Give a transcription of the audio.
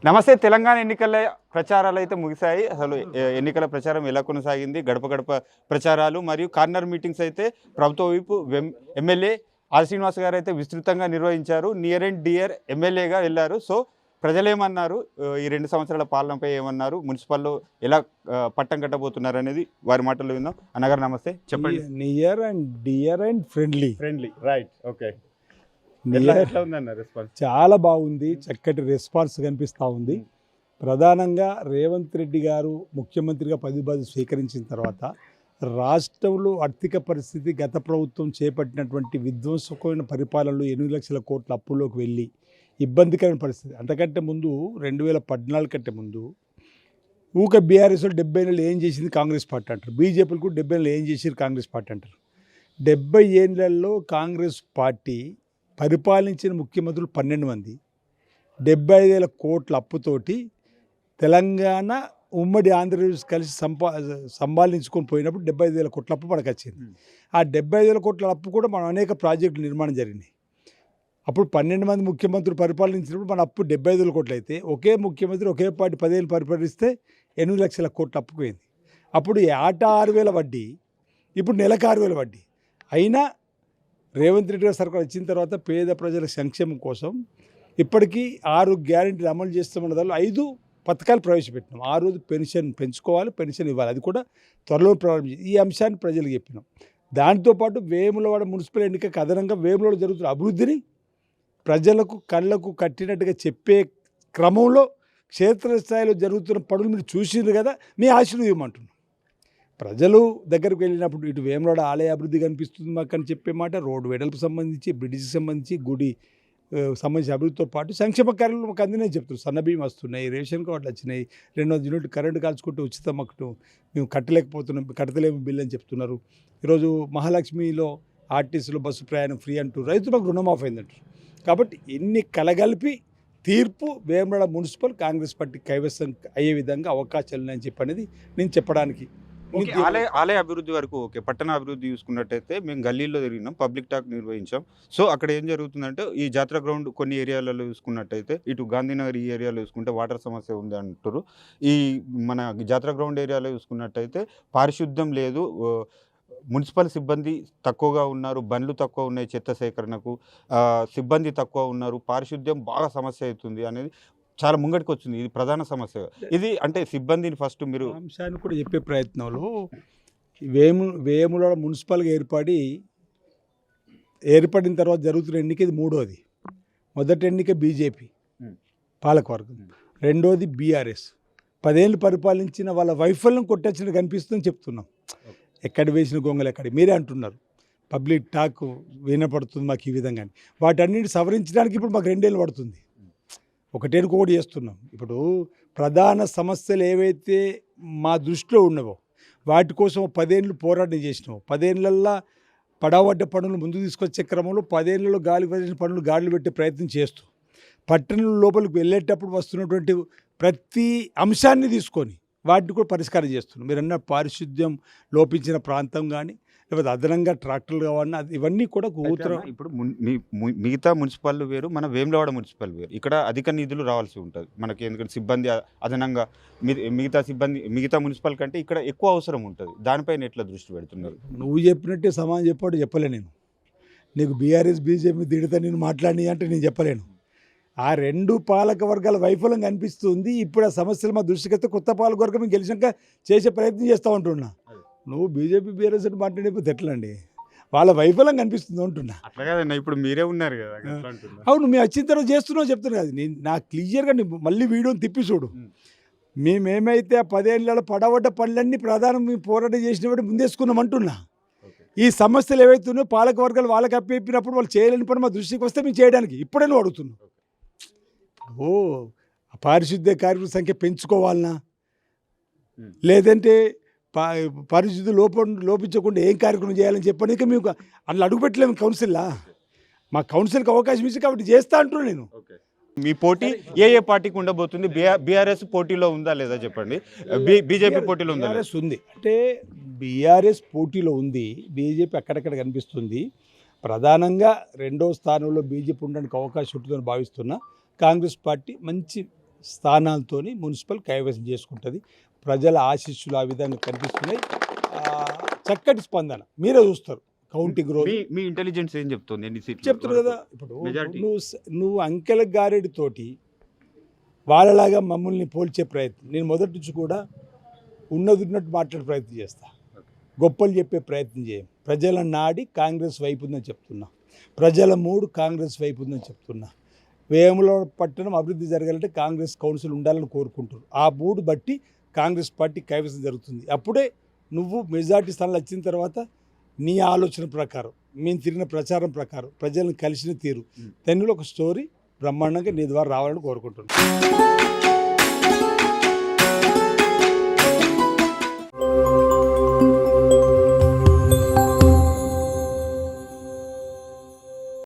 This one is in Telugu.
నమస్తే. తెలంగాణ ఎన్నికల ప్రచారాలు అయితే ముగిశాయి. అసలు ఎన్నికల ప్రచారం ఎలా కొనసాగింది, గడప గడప ప్రచారాలు మరియు కార్నర్ మీటింగ్స్ అయితే ప్రభుత్వ వైపు ఎమ్మెల్యే ఆర్ శ్రీనివాస్ గారు అయితే విస్తృతంగా నిర్వహించారు. నియర్ అండ్ డియర్ ఎమ్మెల్యేగా వెళ్ళారు. సో ప్రజలు ఏమన్నారు, ఈ 2 సంవత్సరాల పాలనపై ఏమన్నారు, మున్సిపల్లో ఎలా పట్టం కట్టబోతున్నారు అనేది వారి మాటల్లో విందాం. అన్నగారు నమస్తే, చెప్పండి. Near and dear and friendly right, okay. చాలా బాగుంది, చక్కటి రెస్పాన్స్ కనిపిస్తూ ఉంది. ప్రధానంగా రేవంత్ రెడ్డి గారు ముఖ్యమంత్రిగా పదవి స్వీకరించిన తర్వాత రాష్ట్రంలో ఆర్థిక పరిస్థితి గత ప్రభుత్వం చేపట్టినటువంటి విధ్వంసకమైన పరిపాలనలో 8 లక్షల కోట్ల అప్పుల్లోకి వెళ్ళి ఇబ్బందికరమైన పరిస్థితి. అంతకంటే ముందు 2014 కంటే ముందు ఊక బీఆర్ఎస్లో 70 నెలలు ఏం చేసింది కాంగ్రెస్ పార్టీ అంటారు, బీజేపీలు కూడా 70 నెలలు ఏం చేసింది కాంగ్రెస్ పార్టీ అంటారు. 70 ఏళ్లలో కాంగ్రెస్ పార్టీ పరిపాలించిన ముఖ్యమంత్రులు 12 మంది, 75,000 కోట్ల అప్పుతోటి తెలంగాణ ఉమ్మడి ఆంధ్రప్రదేశ్ కలిసి సంపాదించుకొని పోయినప్పుడు 75,000 కోట్ల అప్పు మనకు వచ్చింది. ఆ 75,000 కోట్ల అప్పు కూడా మనం అనేక ప్రాజెక్టులు నిర్మాణం జరిగినాయి. అప్పుడు 12 మంది ముఖ్యమంత్రులు పరిపాలించినప్పుడు మన అప్పు 75,000 కోట్లు అయితే, ఒకే ముఖ్యమంత్రి ఒకే పార్టీ 10 ఏళ్ళు పరిపాలిస్తే 8 లక్షల కోట్ల అప్పు పోయింది. అప్పుడు ఏటా 6,000 వడ్డీ, ఇప్పుడు నెలకు 6,000 వడ్డీ. అయినా రేవంత్ రెడ్డి గారు సర్కార్ వచ్చిన తర్వాత పేద ప్రజల సంక్షేమం కోసం ఇప్పటికీ 6 గ్యారెంటీలు అమలు చేస్తున్న దానిలో 5 పథకాలు ప్రవేశపెట్టినాం. ఆ రోజు పెన్షన్ పెంచుకోవాలి, పెన్షన్ ఇవ్వాలి, అది కూడా త్వరలో ప్రారంభించి ఈ అంశాన్ని ప్రజలకు చెప్పినాం. దాంతోపాటు వేములవాడ మున్సిపల్ ఎన్నికకు అదనంగా వేములవాడ జరుగుతున్న అభివృద్ధిని ప్రజలకు కళ్ళకు కట్టినట్టుగా చెప్పే క్రమంలో క్షేత్రస్థాయిలో జరుగుతున్న పనులు మీరు చూసిండ్రు కదా, మీ ఆశీర్వదించమంటున్నాం. ప్రజలు దగ్గరకు వెళ్ళినప్పుడు ఇటు వేములవాడ ఆలయ అభివృద్ధి కనిపిస్తుంది మాకు అని చెప్పే మాట, రోడ్డు వెడల్పు సంబంధించి, బ్రిడ్జికి సంబంధించి, గుడి సంబంధించిన అభివృద్ధితో పాటు సంక్షేమ కార్యాలు మాకు అందినాయి చెప్తున్నారు. సన్నబియ్యం వస్తున్నాయి, రేషన్ కార్డులు వచ్చినాయి, 200 యూనిట్లు కరెంటు కాల్చుకుంటూ ఉచిత మాకు మేము కట్టలేము బిల్లు అని చెప్తున్నారు. ఈరోజు మహాలక్ష్మిలో ఆర్టీసీలో బస్సు ప్రయాణం ఫ్రీ అంటూ రైతు మాకు రుణమాఫీ అయిందంటారు. కాబట్టి ఇన్ని కలగలిపి తీర్పు వేములవాడ మున్సిపల్ కాంగ్రెస్ పార్టీ కైవసం అయ్యే విధంగా అవకాశాలు ఉన్నాయని చెప్పనేది నేను చెప్పడానికి. ఆలయ అభివృద్ధి వరకు ఓకే. పట్టణ అభివృద్ధి చూసుకున్నట్టయితే మేము గల్లీలో తిరిగినాం, పబ్లిక్ టాక్ నిర్వహించాం. సో అక్కడ ఏం జరుగుతుందంటే, ఈ జాతర గ్రౌండ్ కొన్ని ఏరియాలలో చూసుకున్నట్టయితే, ఇటు గాంధీనగర్ ఈ ఏరియాలో చూసుకుంటే వాటర్ సమస్య ఉంది అంటారు. ఈ మన జాతర గ్రౌండ్ ఏరియాలో చూసుకున్నట్టయితే పారిశుద్ధ్యం లేదు, మున్సిపల్ సిబ్బంది తక్కువగా ఉన్నారు, బండ్లు తక్కువ ఉన్నాయి చెత్త సేకరణకు, సిబ్బంది తక్కువ ఉన్నారు, పారిశుద్ధ్యం బాగా సమస్య అవుతుంది అనేది చాలా ముంగడికి వచ్చింది. ఇది ప్రధాన సమస్య. ఇది అంటే సిబ్బందిని ఫస్ట్ మీరు అంశాన్ని కూడా చెప్పే ప్రయత్నంలో వేములవాడ మున్సిపల్గా ఏర్పడిన తర్వాత జరుగుతున్న ఎన్నిక ఇది 3వది. మొదటి ఎన్నిక బీజేపీ పాలకవర్గం, 2వది బీఆర్ఎస్. 10 ఏళ్ళు పరిపాలించిన వాళ్ళ వైఫల్యం కొట్టొచ్చినట్టు కనిపిస్తుందని చెప్తున్నాం. ఎక్కడ వేసిన గొంగలు ఎక్కడ, మీరే అంటున్నారు పబ్లిక్ టాక్ వినపడుతుంది మాకు ఈ విధంగా. వాటన్నిటి సవరించడానికి ఇప్పుడు మాకు 2 ఏళ్ళు పడుతుంది. ఒకటి చేస్తున్నాం. ఇప్పుడు ప్రధాన సమస్యలు ఏవైతే మా దృష్టిలో ఉన్నవో వాటి కోసం 10 ఏళ్ళు పోరాటం చేసినాం. 10 ఏళ్ళల్లో పడవడ్డ పనులు ముందు తీసుకొచ్చే క్రమంలో 10 ఏళ్ళలో గాలి వదిలిన పనులు గాలిలో పెట్టే ప్రయత్నం చేస్తూ పట్టణం లోపలికి వెళ్ళేటప్పుడు వస్తున్నటువంటి ప్రతి అంశాన్ని తీసుకొని వాటిని కూడా పరిష్కారం చేస్తున్నాం. మీరు అన్న పారిశుద్ధ్యం లోపించిన ప్రాంతం కానీ, లేకపోతే అదనంగా ట్రాక్టర్లు కావాలన్నా ఇవన్నీ కూడా ఇప్పుడు మిగతా మున్సిపాలిటీ వేరు, మన వేములవాడ మున్సిపల్ వేరు. ఇక్కడ అధిక నిధులు రావాల్సి ఉంటుంది మనకి, ఎందుకంటే సిబ్బంది అదనంగా మిగతా మున్సిపల్ కంటే ఇక్కడ ఎక్కువ అవసరం ఉంటుంది. దానిపైన ఎట్లా దృష్టి పెడుతున్నారు? నువ్వు చెప్పినట్టే సమానం చెప్పలే నేను. నీకు బీఆర్ఎస్ బీజేపీ తిడితే నేను మాట్లాడి అంటే నేను చెప్పలేను. ఆ 2 పాలక వర్గాల వైఫల్యం కనిపిస్తుంది. ఇప్పుడు ఆ సమస్యలు మా దృష్టికి వస్తే కొత్త పాలక వర్గం గెలిచాక చేసే ప్రయత్నం చేస్తూ ఉంటున్నా. నువ్వు బీజేపీ బీఆర్ఎస్ అని మాట్లాడేపోతే ఎట్లండి? వాళ్ళ వైఫల్యం కనిపిస్తుంది అంటున్నా. అట్లాగే ఇప్పుడు మీరే ఉన్నారు కదా. అవును, మేము వచ్చిన తర్వాత చేస్తున్నావు చెప్తున్నా కదా. నేను నాకు క్లియర్గా మళ్ళీ వీడియోని తిప్పి చూడు. మేమేమైతే ఆ 10 ఏళ్ళలో పడవడ్డ పనులన్నీ ప్రధానం మేము పోరాటం చేసినప్పుడు ముందేసుకున్నాం అంటున్నా. ఈ సమస్యలు ఏవైతే ఉన్నాయో పాలక వర్గాలు వాళ్ళకి అప్పయినప్పుడు వాళ్ళు చేయలేని పని మా దృష్టికి వస్తే మేము చేయడానికి ఇప్పుడే నువ్వు అడుగుతున్నావు. పారిశుద్ధ్య కార్మికుల సంఖ్య పెంచుకోవాలనా, లేదంటే పరిస్థితి లోపించకుండా ఏం కార్యక్రమం చేయాలని చెప్పడానికి మేము అట్లా అడుగుపెట్టలేము కౌన్సిల్లా. మా కౌన్సిల్కి అవకాశం ఇచ్చి కాబట్టి చేస్తా అంటున్నాను నేను. మీ పోటీ ఏ పార్టీకి ఉండబోతుంది? బీఆర్ఎస్ పోటీలో ఉందా లేదా చెప్పండి. బీజేపీ పోటీలో ఉందా? బీఆర్ఎస్ ఉంది అంటే బీఆర్ఎస్ పోటీలో ఉంది, బీజేపీ అక్కడక్కడ కనిపిస్తుంది. ప్రధానంగా 2వ స్థానంలో బీజేపీ ఉండడానికి అవకాశం ఉంటుందని భావిస్తున్నా. కాంగ్రెస్ పార్టీ మంచి స్థానాలతోని మున్సిపల్ కైవసం చేసుకుంటుంది. ప్రజల ఆశీస్సులు ఆ విధంగా కనిపిస్తున్నాయి. చక్కటి స్పందన మీరే చూస్తారు. కౌంటింగ్ రోజు మీ ఇంటెలిజెన్స్ ఏం చెప్తుంది? ఎన్ని సీట్లు చెప్తున్నారు కదా. ఇప్పుడు Majority. నువ్వు అంకెల గారెడితోటి వాళ్ళలాగా మమ్మల్ని పోల్చే ప్రయత్నం, నేను మొదటి నుంచి కూడా ఉన్నట్టు మాట్లాడే ప్రయత్నం చేస్తా. గొప్పలు చెప్పే ప్రయత్నం చేయం. ప్రజల నాడి కాంగ్రెస్ వైపు ఉందని చెప్తున్నా. ప్రజల మూడు కాంగ్రెస్ వైపు ఉందని చెప్తున్నా. వేములో పట్టణం అభివృద్ధి జరగాలంటే కాంగ్రెస్ కౌన్సిల్ ఉండాలని కోరుకుంటారు. ఆ మూడు బట్టి కాంగ్రెస్ పార్టీ కైవసం జరుగుతుంది. అప్పుడే నువ్వు మెజార్టీ స్థానాలు వచ్చిన తర్వాత నీ ఆలోచన ప్రకారం, మేము తిరిగిన ప్రచారం ప్రకారం ప్రజలను కలిసిన తీరు, దానిలో ఒక స్టోరీ బ్రహ్మాండంగా నీ ద్వారా రావాలని కోరుకుంటున్నాను.